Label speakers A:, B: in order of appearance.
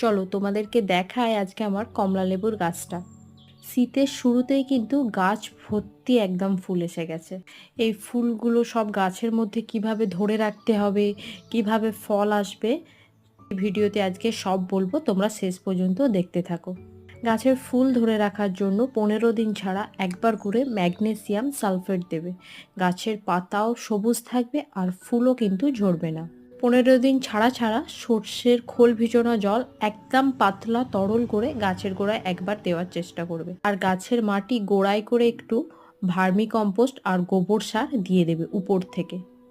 A: চলো তোমাদেরকে দেখায় আজকে আমার কমলা লেবুর গাছটা। শীতের শুরুতেই কিন্তু গাছ ভর্তি একদম ফুল এসে গেছে। এই ফুলগুলো সব গাছের মধ্যে কিভাবে ধরে রাখতে হবে, কিভাবে ফল আসবে, এই ভিডিওতে আজকে সব বলবো, তোমরা শেষ পর্যন্ত দেখতে থাকো। গাছের ফুল ধরে রাখার জন্য 15 দিন ছাড়া একবার করে ম্যাগনেসিয়াম সালফেট দেবে। গাছের পাতাও সবুজ থাকবে আর ফুলও কিন্তু ঝরবে না। 15 দিন ছাড়া ছাড়া সর্ষের খোল ভিজানো জল একদম পাতলা তরল করে গাছের গোড়ায় একবার দেওয়ার চেষ্টা করবে। আর গাছের মাটি গোড়ায় করে একটু ভার্মি কম্পোস্ট আর গোবর সার দিয়ে দেবে উপর থেকে।